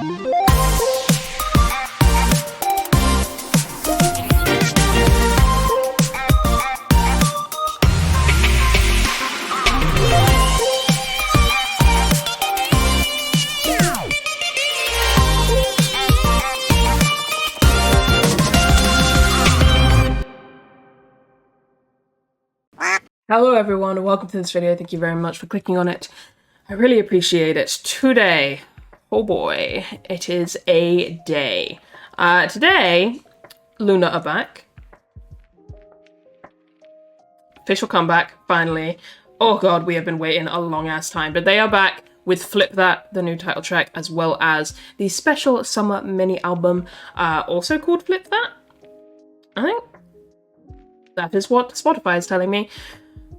Hello everyone and welcome to this video. Thank you very much for clicking on it. I really appreciate it. Today, oh boy, it is a day. Today, LOONA are back. Official comeback, finally. Oh god, we have been waiting a long ass time, but they are back with Flip That, the new title track, as well as the special summer mini album, also called Flip That, I think. That is what Spotify is telling me.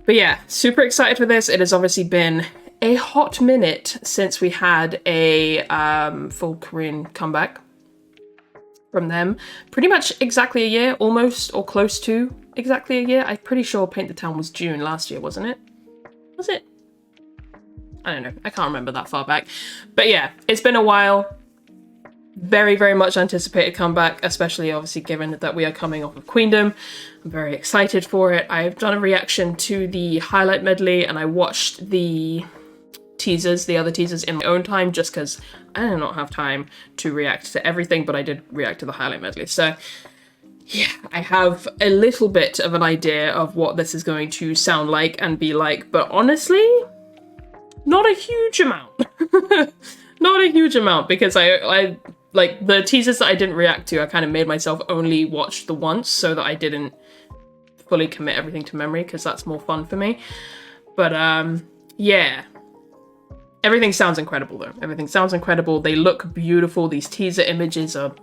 But yeah, super excited for this. It has obviously been a hot minute since we had a full Korean comeback from them. Pretty much exactly a year, almost, or close to exactly a year. I'm pretty sure Paint the Town was June last year, wasn't it? Was it? I don't know. I can't remember that far back. But yeah, it's been a while. Very, very much anticipated comeback, especially obviously given that we are coming off of Queendom. I'm very excited for it. I've done a reaction to the highlight medley and I watched the teasers, the other teasers in my own time, just because I did not have time to react to everything, but I did react to the highlight medley. So yeah, I have a little bit of an idea of what this is going to sound like and be like, but honestly, not a huge amount. Not a huge amount, because I like the teasers that I didn't react to, I kind of made myself only watch the once so that I didn't fully commit everything to memory, because that's more fun for me. But yeah, everything sounds incredible though. Everything sounds incredible. They look beautiful. These teaser images are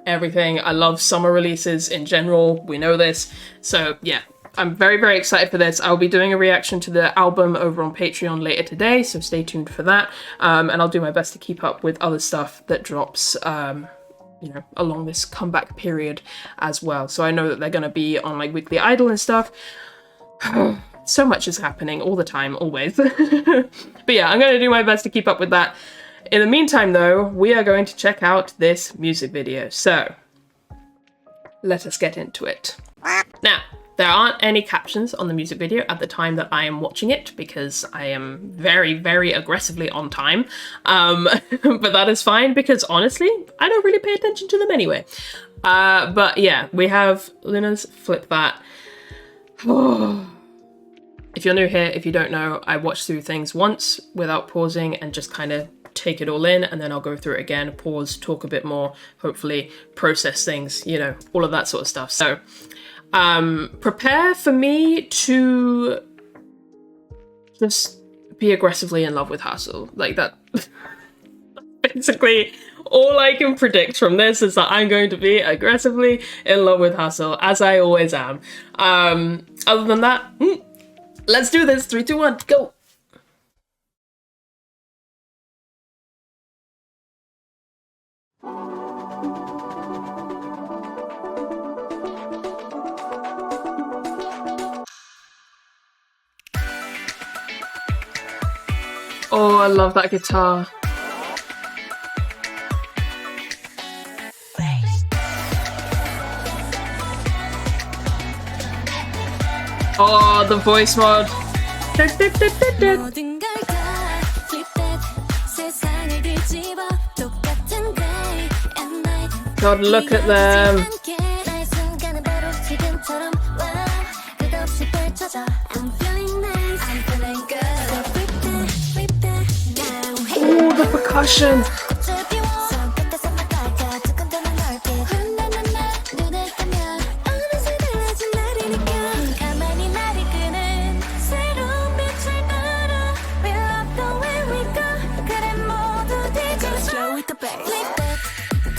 everything. I love summer releases in general. We know this. So yeah, I'm very, very excited for this. I'll be doing a reaction to the album over on Patreon later today, so stay tuned for that. And I'll do my best to keep up with other stuff that drops, you know, along this comeback period as well. So I know that they're going to be on like Weekly Idol and stuff. So much is happening all the time, always. But yeah, I'm going to do my best to keep up with that. In the meantime, though, we are going to check out this music video. So let us get into it. Now, there aren't any captions on the music video at the time that I am watching it because I am very, very aggressively on time. But that is fine because honestly, I don't really pay attention to them anyway. But yeah, we have LOONA's Flip That. If you're new here, if you don't know, I watch through things once without pausing and just kind of take it all in, and then I'll go through it again, pause, talk a bit more, hopefully process things, you know, all of that sort of stuff. So prepare for me to just be aggressively in love with Haseul. Like that. Basically, all I can predict from this is that I'm going to be aggressively in love with Haseul, as I always am. Other than that, let's do this. 3, 2, 1, go! Oh, I love that guitar. Oh, the voice mod. God, look at them. Oh, the percussion.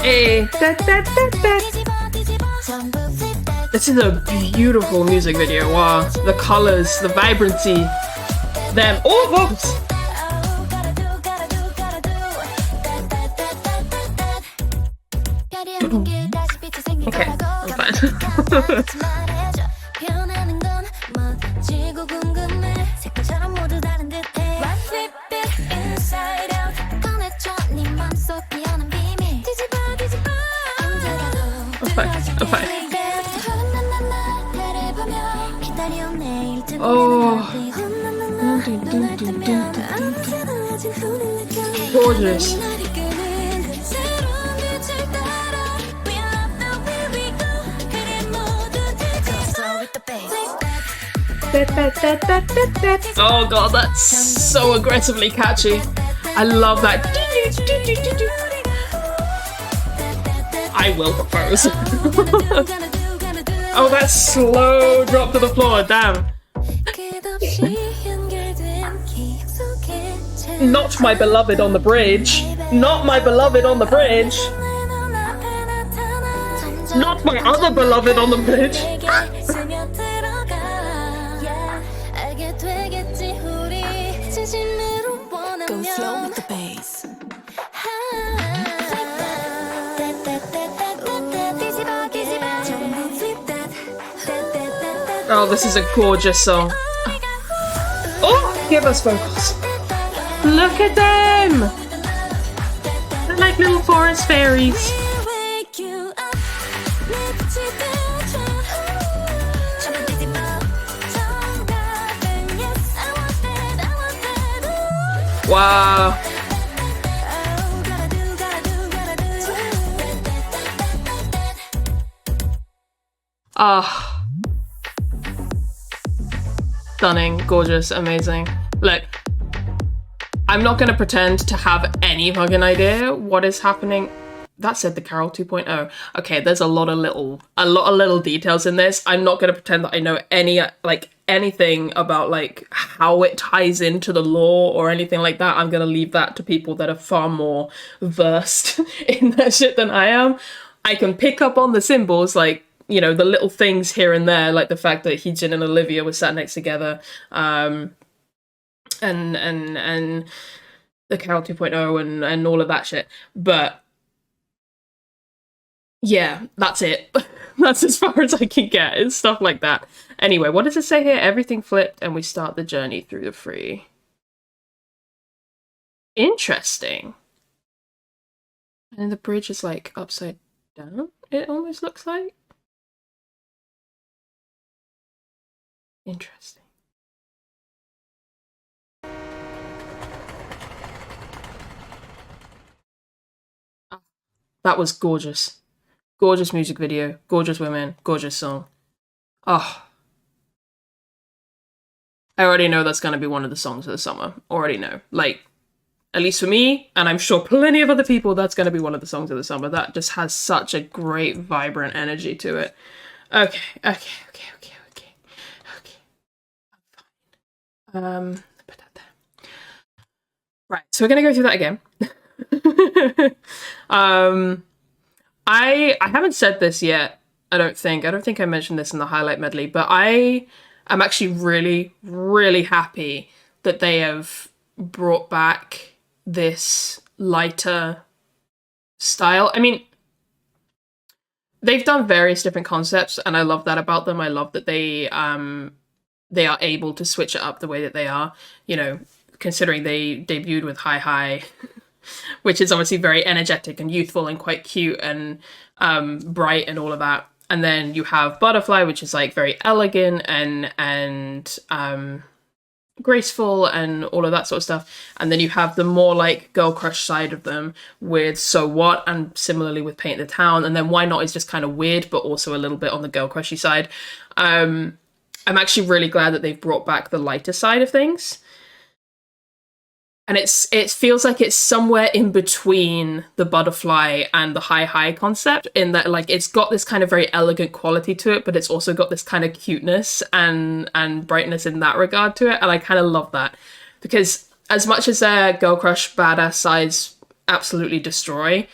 Hey, this is a beautiful music video. Wow, the colors, the vibrancy, them. Oh, whoops. Okay, I'm fine. Bye. Oh, gorgeous. Oh god, that's so aggressively catchy. I love that. I will propose. Oh, that slow drop to the floor, damn. Not my beloved on the bridge. Not my beloved on the bridge. Not my other beloved on the bridge. Go slow with the bass. Oh, this is a gorgeous song. Oh, give us vocals. Look at them! They're like little forest fairies. Wow. Ah. Stunning, gorgeous, amazing. Look, I'm not gonna pretend to have any fucking idea what is happening. That said, the Carol 2.0. Okay, there's a lot of little details in this. I'm not gonna pretend that I know anything about like how it ties into the lore or anything like that. I'm gonna leave that to people that are far more versed in that shit than I am. I can pick up on the symbols, like, you know, the little things here and there, like the fact that Heejin and Olivia were sat next together, and the Carol 2.0 and all of that shit. But yeah, that's it. That's as far as I can get. It's stuff like that. Anyway, what does it say here? Everything flipped and we start the journey through the free. Interesting. And the bridge is like upside down, it almost looks like. Interesting. That was gorgeous. Gorgeous music video, gorgeous women, gorgeous song. Oh. I already know that's gonna be one of the songs of the summer. Already know. Like, at least for me, and I'm sure plenty of other people, that's gonna be one of the songs of the summer. That just has such a great, vibrant energy to it. Okay. I'm fine. Put that there. Right, so we're gonna go through that again. I haven't said this yet, I don't think I mentioned this in the highlight medley, but I am actually really, really happy that they have brought back this lighter style. I mean, they've done various different concepts, and I love that about them. I love that they are able to switch it up the way that they are, you know, considering they debuted with Hi Hi, which is obviously very energetic and youthful and quite cute and bright and all of that. And then you have Butterfly, which is like very elegant and graceful and all of that sort of stuff. And then you have the more like girl crush side of them with So What, and similarly with Paint the Town. And then Why Not is just kind of weird, but also a little bit on the girl crushy side. I'm actually really glad that they've brought back the lighter side of things. And it feels like it's somewhere in between the Butterfly and the Hi Hi concept, in that like it's got this kind of very elegant quality to it, but it's also got this kind of cuteness and brightness in that regard to it. And I kind of love that, because as much as their girl crush badass sides absolutely destroy,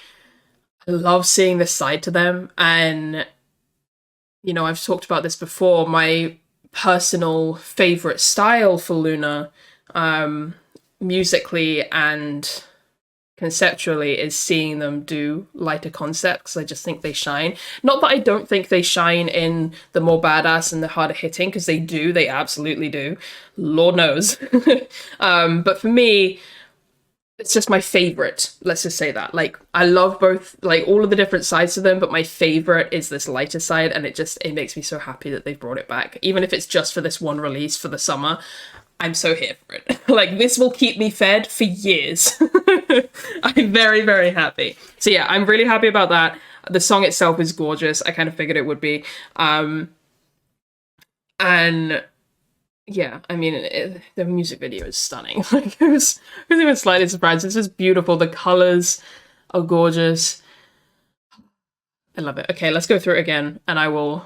I love seeing this side to them. And, you know, I've talked about this before, my personal favorite style for LOONA, musically and conceptually, is seeing them do lighter concepts. I just think they shine. Not that I don't think they shine in the more badass and the harder hitting, because they do, they absolutely do. Lord knows. But for me, it's just my favorite. Let's just say that. Like, I love both, like, all of the different sides of them, but my favorite is this lighter side, and it makes me so happy that they've brought it back. Even if it's just for this one release for the summer, I'm so here for it. Like, this will keep me fed for years. I'm very, very happy. So yeah, I'm really happy about that. The song itself is gorgeous. I kind of figured it would be. And yeah, I mean, the music video is stunning. Like, I was even slightly surprised. It's just beautiful. The colors are gorgeous. I love it. Okay, let's go through it again, and I will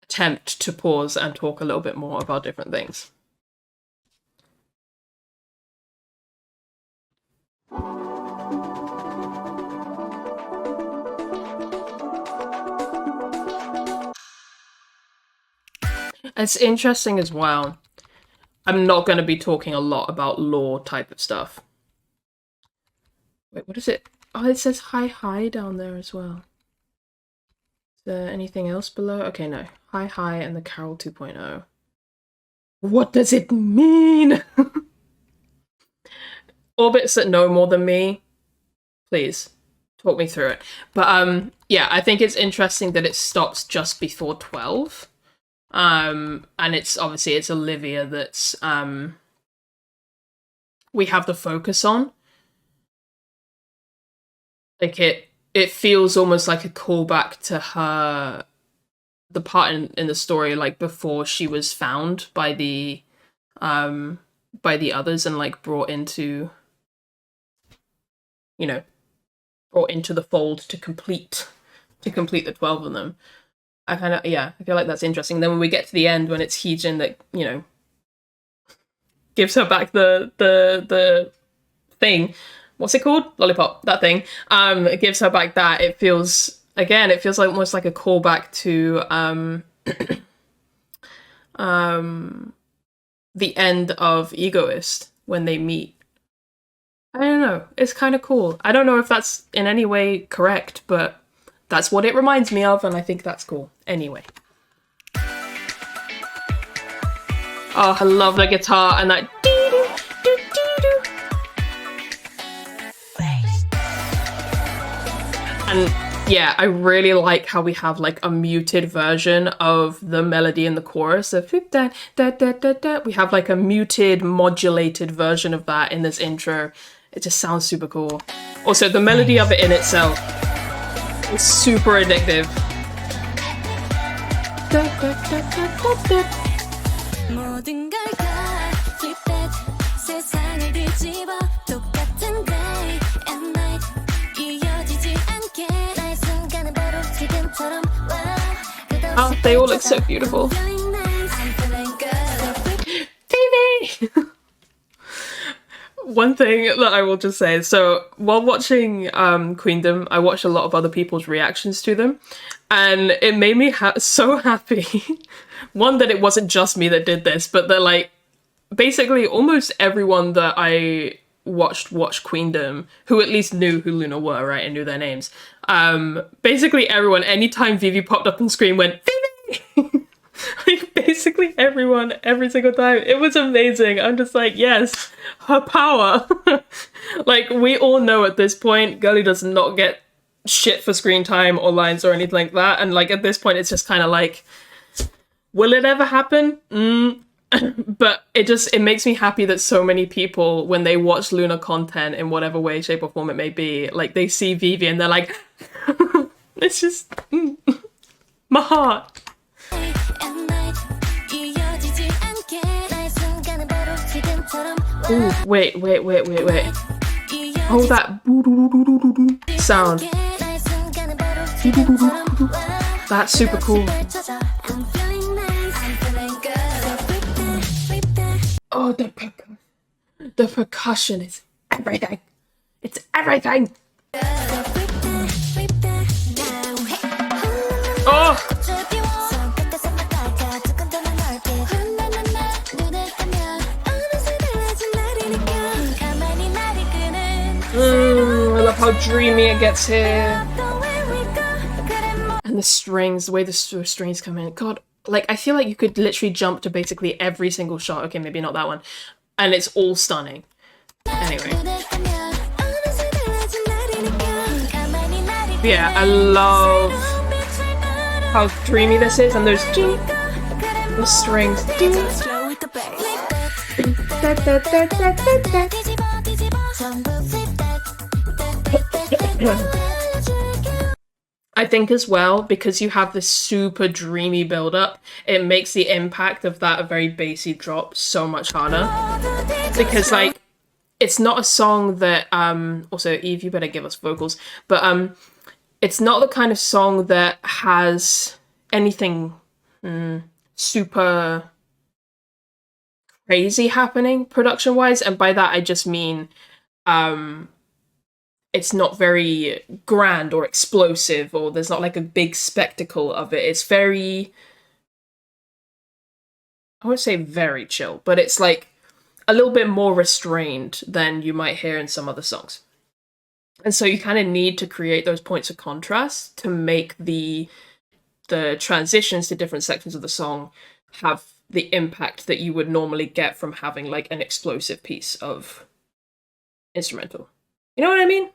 attempt to pause and talk a little bit more about different things. It's interesting as well. I'm not going to be talking a lot about lore type of stuff. Wait, what is it? Oh, it says hi hi down there as well. Is there anything else below? Okay, no. Hi hi and the Carol 2.0. What does it mean? Orbits that know more than me, please talk me through it. But yeah, I think it's interesting that it stops just before 12. And it's obviously it's Olivia that's we have the focus on. Like it feels almost like a callback to her, the part in the story like before she was found by the others and like brought into, you know, brought into the fold to complete the 12 of them. I feel like that's interesting. Then when we get to the end, when it's Heejin that, you know, gives her back the thing, what's it called? Lollipop, that thing. It gives her back that. It feels like almost like a callback to the end of Egoist when they meet. I don't know. It's kind of cool. I don't know if that's in any way correct, but that's what it reminds me of, and I think that's cool. Anyway. Oh, I love the guitar and that and yeah, I really like how we have like a muted version of the melody in the chorus of da, da, da, da, da. We have like a muted, modulated version of that in this intro. It just sounds super cool. Also, the melody of it in itself is super addictive. Da, da, da, da, da, da. Oh, they all look so beautiful. Phoebe! One thing that I will just say, so while watching Queendom, I watched a lot of other people's reactions to them, and it made me so happy. One, that it wasn't just me that did this, but that like basically almost everyone that I watched Queendom, who at least knew who LOONA were, right, and knew their names. Basically everyone, anytime Vivi popped up on screen, went Vivi! Like basically everyone, every single time. It was amazing. I'm just like, yes, her power. Like we all know at this point, Girlie does not get shit for screen time or lines or anything like that. And like at this point, it's just kind of like, will it ever happen? But it makes me happy that so many people, when they watch LOONA content in whatever way, shape or form it may be, like they see Vivi and they're like, it's just my heart. Ooh, wait. Oh, that sound. That's super cool. Oh, the percussion is everything. It's everything. Oh! I love how dreamy it gets here. And the strings, the way the strings come in. God, like, I feel like you could literally jump to basically every single shot. Okay, maybe not that one. And it's all stunning. Anyway. Yeah, I love how dreamy this is, and those the strings. I think as well, because you have this super dreamy build-up, it makes the impact of that very bassy drop so much harder. Because, like, it's not a song that, also, Eve, you better give us vocals, but, it's not the kind of song that has anything super crazy happening production-wise, and by that I just mean, it's not very grand or explosive, or there's not like a big spectacle of it. It's very, I won't say very chill, but it's like a little bit more restrained than you might hear in some other songs. And so you kind of need to create those points of contrast to make the transitions to different sections of the song have the impact that you would normally get from having like an explosive piece of instrumental. You know what I mean?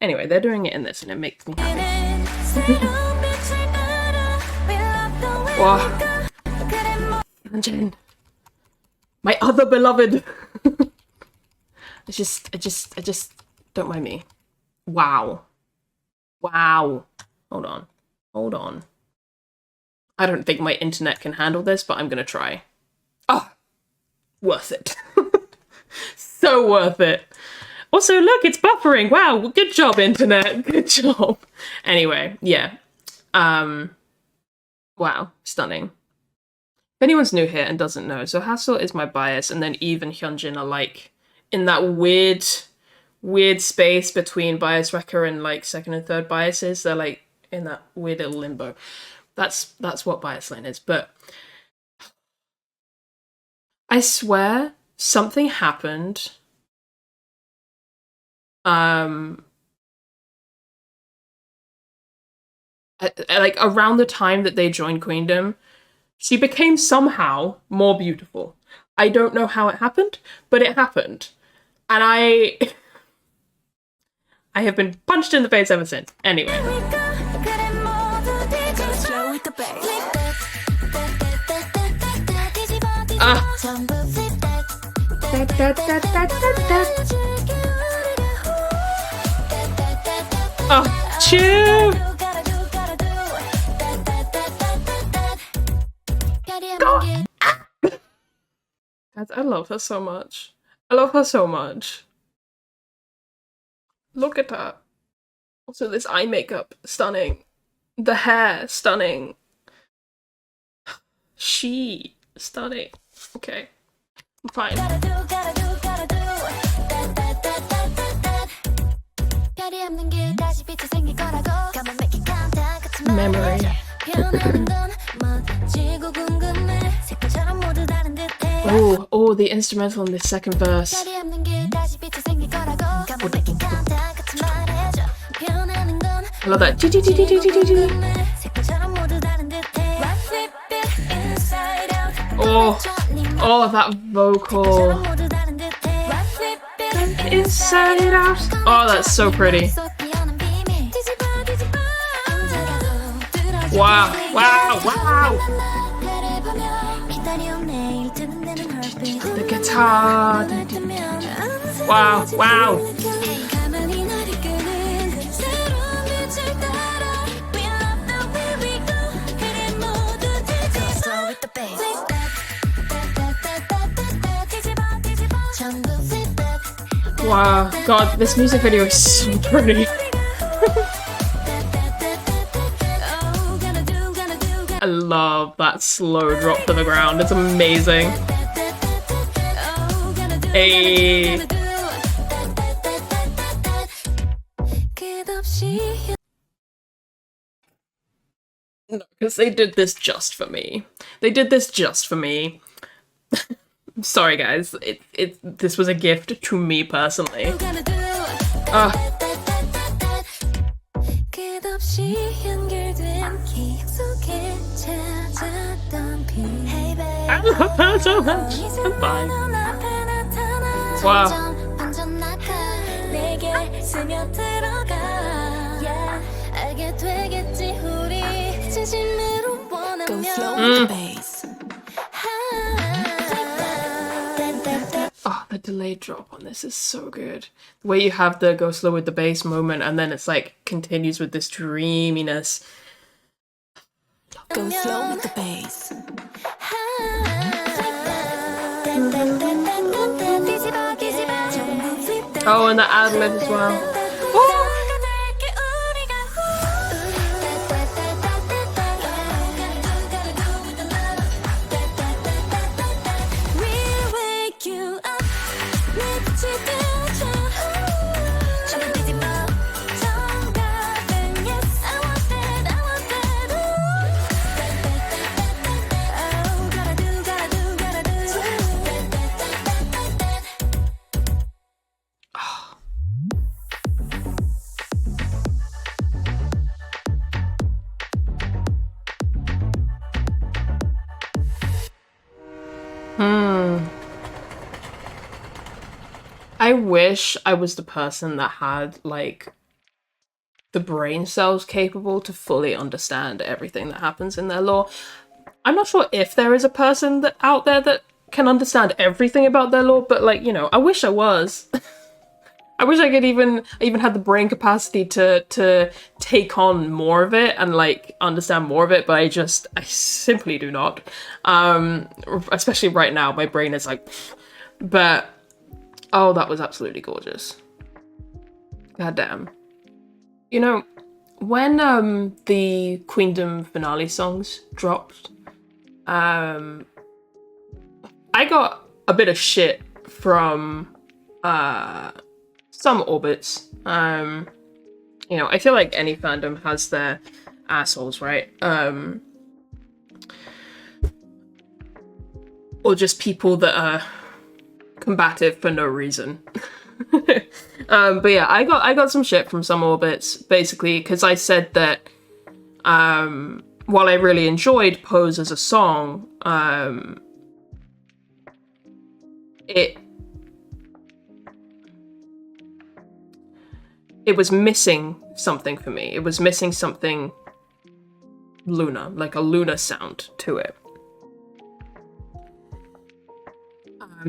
Anyway, they're doing it in this and it makes me happy. Wow. Hyunjin. My other beloved. I just don't mind me. Wow. Wow. Hold on. I don't think my internet can handle this, but I'm gonna try. Oh, worth it. So worth it. Also, look, it's buffering. Wow, good job, internet. Good job. Anyway, yeah. Wow, stunning. If anyone's new here and doesn't know, so Haseul is my bias, and then Eve and Hyunjin are like in that weird space between bias wrecker and like second and third biases. They're like in that weird little limbo. That's what bias line is. But I swear something happened. Like around the time that they joined Queendom, she became somehow more beautiful. I don't know how it happened, but it happened. And I have been punched in the face ever since. Anyway. Oh, chew! I love her so much. I love her so much. Look at her. Also, this eye makeup, stunning. The hair, stunning. She, stunning. Okay, I'm fine. Memory. Oh, the instrumental in the second verse. I love that. Oh, that vocal. Inside out. Oh, that's so pretty. Wow. The guitar. Wow. Wow, God, this music video is so pretty. I love that slow drop to the ground. It's amazing. Hey. No, because they did this just for me. I'm sorry, guys. This was a gift to me personally. I love her so much. I'm fine. Wow. Go slow with the bass. Oh, the delayed drop on this is so good. The way you have the go slow with the bass moment and then it's like continues with this dreaminess. Go slow with the bass. Oh, and the ad lib as well. I wish I was the person that had, like, the brain cells capable to fully understand everything that happens in their lore. I'm not sure if there is a person that out there that can understand everything about their lore, but, like, you know, I wish I was. I wish I could even had the brain capacity to take on more of it and, like, understand more of it, but I simply do not. Especially right now, my brain is like, but oh, that was absolutely gorgeous. God damn. You know, when the Queendom finale songs dropped, I got a bit of shit from some orbits. You know, I feel like any fandom has their assholes, right? Or just people that are combative for no reason. But yeah, I got some shit from some orbits, basically, because I said that while I really enjoyed Pose as a song, it was missing something for me. It was missing something LOONA, like a LOONA sound to it.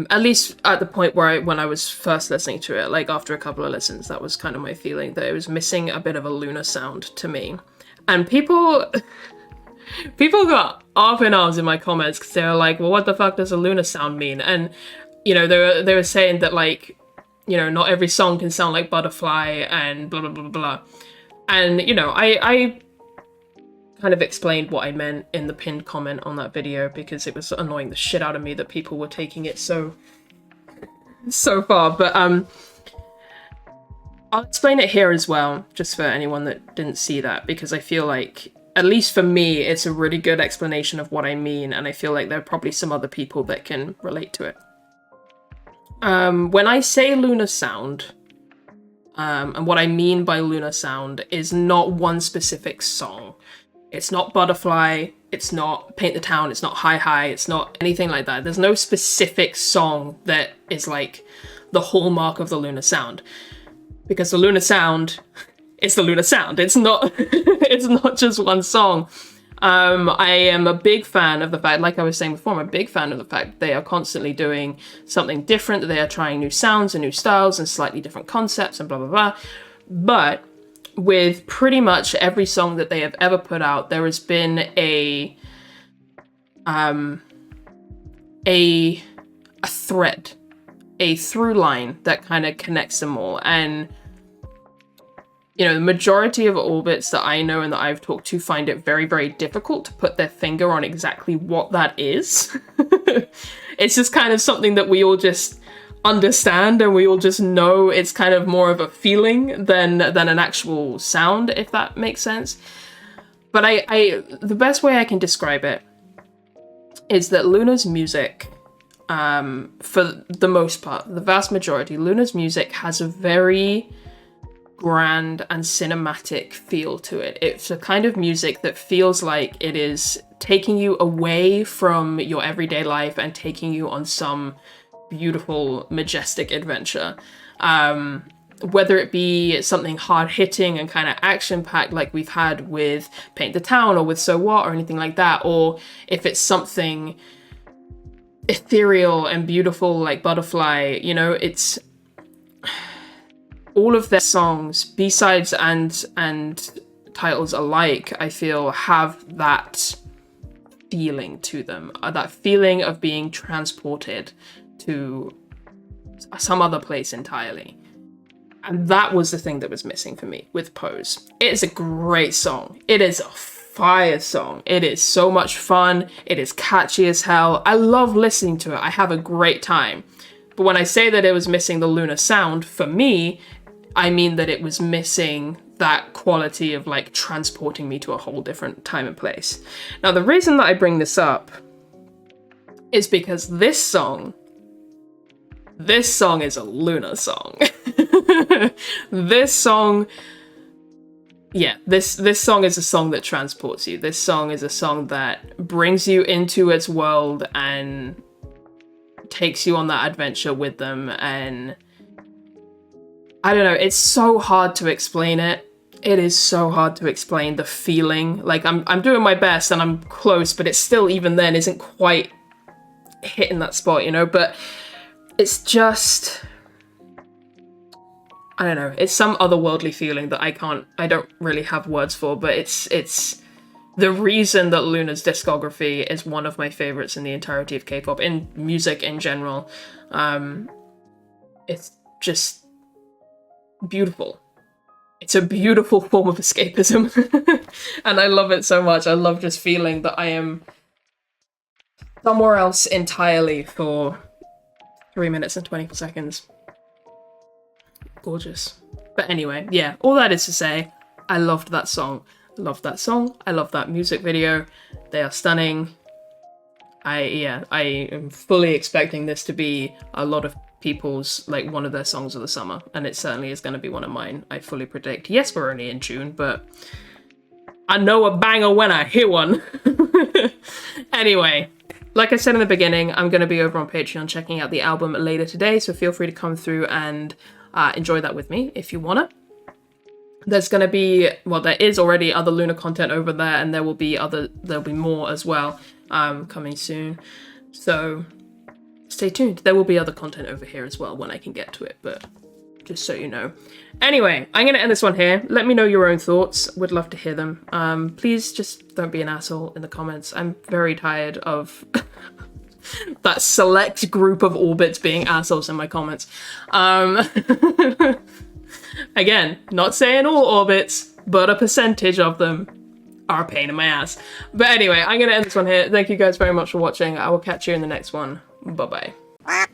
At least at the point where when I was first listening to it, like after a couple of listens, that was kind of my feeling, that it was missing a bit of a LOONA sound to me. And people got up in arms in my comments because they were like, well, what the fuck does a LOONA sound mean? And, you know, they were saying that, like, you know, not every song can sound like Butterfly and blah, blah, blah, blah. And, you know, I kind of explained what I meant in the pinned comment on that video because it was annoying the shit out of me that people were taking it so far. But I'll explain it here as well, just for anyone that didn't see that, because I feel like, at least for me, it's a really good explanation of what I mean, and I feel like there are probably some other people that can relate to it. When I say LOONA sound, and what I mean by LOONA sound is not one specific song. It's not Butterfly, it's not Paint the Town, it's not Hi Hi, it's not anything like that. There's no specific song that is like the hallmark of the LOONA sound. Because the LOONA sound is the LOONA sound. It's not it's not just one song. I am a big fan of the fact, like I was saying before, I'm a big fan of the fact that they are constantly doing something different, that they are trying new sounds and new styles and slightly different concepts and blah, blah, blah. But with pretty much every song that they have ever put out, there has been a thread, a through line that kind of connects them all. And, you know, the majority of orbits that I know and that I've talked to find it very, very difficult to put their finger on exactly what that is. It's just kind of something that we all just understand and we all just know. It's kind of more of a feeling than an actual sound, if that makes sense. But the best way I can describe it is that LOONA's music, for the most part, the vast majority, LOONA's music has a very grand and cinematic feel to it. It's a kind of music that feels like it is taking you away from your everyday life and taking you on some beautiful, majestic adventure. Whether it be something hard-hitting and kind of action-packed like we've had with Paint the Town or with So What or anything like that, or if it's something ethereal and beautiful like Butterfly, you know, it's all of their songs, B-sides and titles alike, I feel have that feeling to them, that feeling of being transported to some other place entirely. And that was the thing that was missing for me with Pose. It is a great song. It is a fire song. It is so much fun. It is catchy as hell. I love listening to it. I have a great time. But when I say that it was missing the LOONA sound, for me, I mean that it was missing that quality of like transporting me to a whole different time and place. Now, the reason that I bring this up is because this song is a LOONA song. This song is a song that transports you. This song is a song that brings you into its world and takes you on that adventure with them. And I don't know, it's so hard to explain it. It is so hard to explain the feeling. Like I'm doing my best and I'm close, but it still even then isn't quite hitting that spot, you know? But it's just, I don't know, it's some otherworldly feeling that I don't really have words for, but it's the reason that LOONA's discography is one of my favorites in the entirety of K-pop, in music in general. It's just beautiful. It's a beautiful form of escapism. And I love it so much. I love just feeling that I am somewhere else entirely for 3 minutes and 24 seconds. Gorgeous. But anyway, yeah, all that is to say, I loved that song. I love that song. I love that music video. They are stunning. I am fully expecting this to be a lot of people's, like, one of their songs of the summer, and it certainly is going to be one of mine, I fully predict. Yes, we're only in June, but I know a banger when I hear one. Anyway, like I said in the beginning, I'm going to be over on Patreon checking out the album later today, so feel free to come through and enjoy that with me if you wanna. There's going to be, well, there is already other LOONA content over there, and there'll be more as well coming soon. So stay tuned. There will be other content over here as well when I can get to it, but just so you know. Anyway, I'm going to end this one here. Let me know your own thoughts. Would love to hear them. Please just don't be an asshole in the comments. I'm very tired of that select group of orbits being assholes in my comments. Again, not saying all orbits, but a percentage of them are a pain in my ass. But anyway, I'm going to end this one here. Thank you guys very much for watching. I will catch you in the next one. Bye-bye.